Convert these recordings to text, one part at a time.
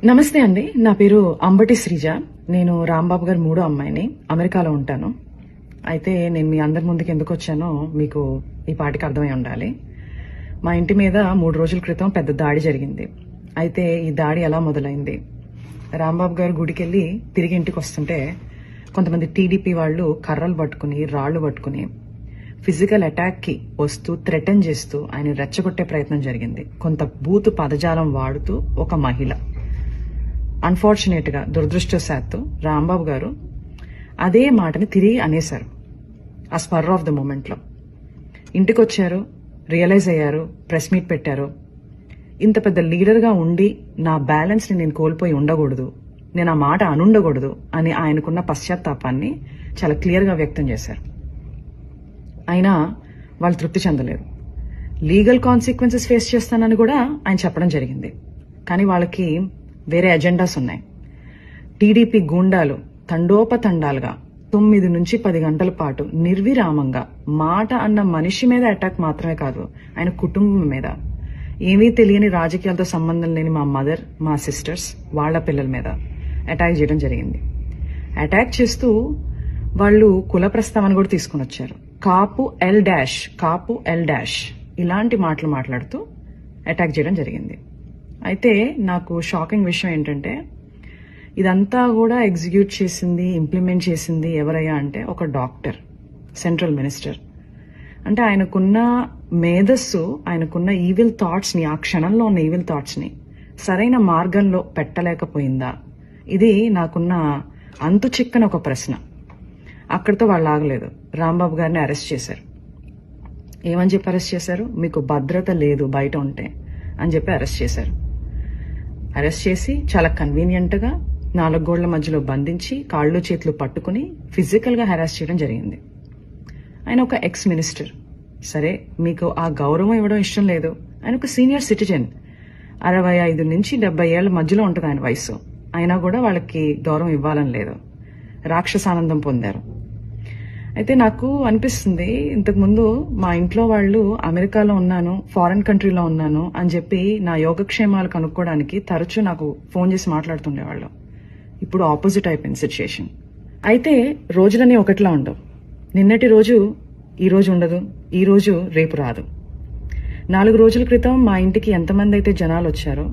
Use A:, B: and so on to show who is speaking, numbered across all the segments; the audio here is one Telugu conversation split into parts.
A: నమస్తే అండి. నా పేరు అంబటి శ్రీజ. నేను రాంబాబు గారి మూడో అమ్మాయిని. అమెరికాలో ఉంటాను. అయితే నేను మీ అందరి ముందుకు ఎందుకు వచ్చానో మీకు ఈ పాటికి అర్థమై ఉండాలి. మా ఇంటి మీద 3 రోజుల క్రితం పెద్ద దాడి జరిగింది. అయితే ఈ దాడి ఎలా మొదలైంది? రాంబాబు గారు గుడికెళ్ళి తిరిగి ఇంటికి వస్తుంటే కొంతమంది టీడీపీ వాళ్ళు కర్రలు పట్టుకుని రాళ్లు పట్టుకుని ఫిజికల్ అటాక్ కి వస్తూ థ్రెటన్ చేస్తూ ఆయన రెచ్చగొట్టే ప్రయత్నం జరిగింది. కొంత బూతు పదజాలం వాడుతూ ఒక మహిళ. అన్ఫార్చునేట్ గా దురదృష్టవశాత్తు రాంబాబు గారు అదే మాటని తిరిగి అనేశారు. ఆ స్పర్ ఆఫ్ ద మూమెంట్ లో ఇంటికి వచ్చారు, రియలైజ్ అయ్యారు, ప్రెస్ మీట్ పెట్టారు. ఇంత పెద్ద లీడర్ గా ఉండి నా బ్యాలెన్స్ ని నేను కోల్పోయి ఉండకూడదు, నేను ఆ మాట అనుండకూడదు అని ఆయనకున్న పశ్చాత్తాపాన్ని చాలా క్లియర్ గా వ్యక్తం చేశారు. అయినా వాళ్ళు తృప్తి చెందలేరు. లీగల్ కాన్సిక్వెన్సెస్ ఫేస్ చేస్తానని కూడా ఆయన చెప్పడం జరిగింది. కానీ వాళ్ళకి వేరే ఎజెండాస్ ఉన్నాయి. టీడీపీ గూండాలు తండోపతండాలుగా 9 నుంచి 10 గంటల పాటు నిర్విరామంగా మాట అన్న మనిషి మీద అటాక్ మాత్రమే కాదు, ఆయన కుటుంబం మీద, ఏమీ తెలియని రాజకీయాలతో సంబంధం లేని మా మదర్, మా సిస్టర్స్, వాళ్ల పిల్లల మీద అటాక్ చేయడం జరిగింది. అటాక్ చేస్తూ వాళ్ళు కుల ప్రస్తావన కూడా తీసుకుని వచ్చారు. కాపు ఎల్ డాష్ ఇలాంటి మాటలు మాట్లాడుతూ అటాక్ చేయడం జరిగింది. అయితే నాకు షాకింగ్ విషయం ఏంటంటే ఇదంతా కూడా ఎగ్జిక్యూట్ చేసింది, ఇంప్లిమెంట్ చేసింది ఎవరయ్యా అంటే ఒక డాక్టర్, సెంట్రల్ మినిస్టర్. అంటే ఆయనకున్న మేధస్సు, ఆయనకున్న ఈవిల్ థాట్స్ ని, ఆ క్షణంలో ఉన్న ఈవిల్ థాట్స్ ని సరైన మార్గంలో పెట్టలేకపోయిందా? ఇది నాకున్న అంతు చిక్కని ఒక ప్రశ్న. అక్కడితో వాళ్ళు ఆగలేదు. రాంబాబు గారిని అరెస్ట్ చేశారు. ఏమని చెప్పి అరెస్ట్ చేశారు? మీకు భద్రత లేదు బయట ఉంటే అని చెప్పి అరెస్ట్ చేశారు. అరెస్ట్ చేసి చాలా కన్వీనియంట్ గా 4 గోళ్ల మధ్యలో బంధించి కాళ్ళు చేతులు పట్టుకుని ఫిజికల్ గా హెరాస్ చేయడం జరిగింది. ఆయన ఒక ఎక్స్ మినిస్టర్. సరే, మీకు ఆ గౌరవం ఇవ్వడం ఇష్టం లేదు. ఆయన ఒక సీనియర్ సిటిజన్, 65 నుంచి 70 ఏళ్ల మధ్యలో ఉంటుంది ఆయన వయసు. అయినా కూడా వాళ్ళకి గౌరవం ఇవ్వాలని లేదు. రాక్షసానందం పొందారు. అయితే నాకు అనిపిస్తుంది, ఇంతకుముందు మా ఇంట్లో వాళ్ళు అమెరికాలో ఉన్నాను, ఫారెన్ కంట్రీలో ఉన్నాను అని చెప్పి నా యోగక్షేమాలు కనుక్కోవడానికి తరచూ నాకు ఫోన్ చేసి మాట్లాడుతుండేవాళ్ళు. ఇప్పుడు ఆపోజిట్ అయిపోయింది సిచ్యుయేషన్. అయితే రోజులన్నీ ఒకటిలా ఉండవు. నిన్నటి రోజు ఈ రోజు ఉండదు, ఈ రోజు రేపు రాదు. 4 రోజుల క్రితం మా ఇంటికి ఎంతమంది అయితే జనాలు వచ్చారో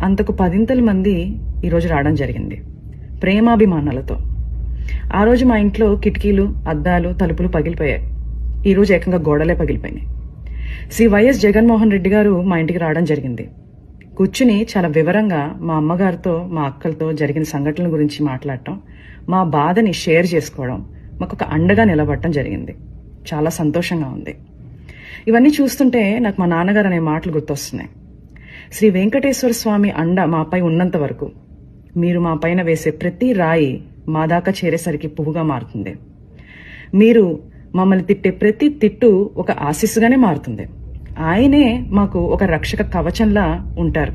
A: అంతకు 10 మంది ఈ రోజు రావడం జరిగింది, ప్రేమాభిమానాలతో. ఆ రోజు మా ఇంట్లో కిటికీలు, అద్దాలు, తలుపులు పగిలిపోయాయి. ఈ రోజు ఏకంగా గోడలే పగిలిపోయినాయి. శ్రీ వైఎస్ జగన్మోహన్ రెడ్డి గారు మా ఇంటికి రావడం జరిగింది. కూర్చుని చాలా వివరంగా మా అమ్మగారితో, మా అక్కలతో జరిగిన సంఘటనల గురించి మాట్లాడటం, మా బాధని షేర్ చేసుకోవడం, మాకు ఒక అండగా నిలబడటం జరిగింది. చాలా సంతోషంగా ఉంది. ఇవన్నీ చూస్తుంటే నాకు మా నాన్నగారు అనే మాటలు గుర్తొస్తున్నాయి. శ్రీ వెంకటేశ్వర స్వామి అండ మాపై ఉన్నంత వరకు మీరు మా పైన వేసే ప్రతి రాయి మా దాకా చేరేసరికి పువ్వుగా మారుతుంది. మీరు మమ్మల్ని తిట్టే ప్రతి తిట్టు ఒక ఆశీస్సుగానే మారుతుంది. ఆయనే మాకు ఒక రక్షక కవచంలా ఉంటారు.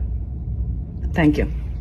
A: Thank you.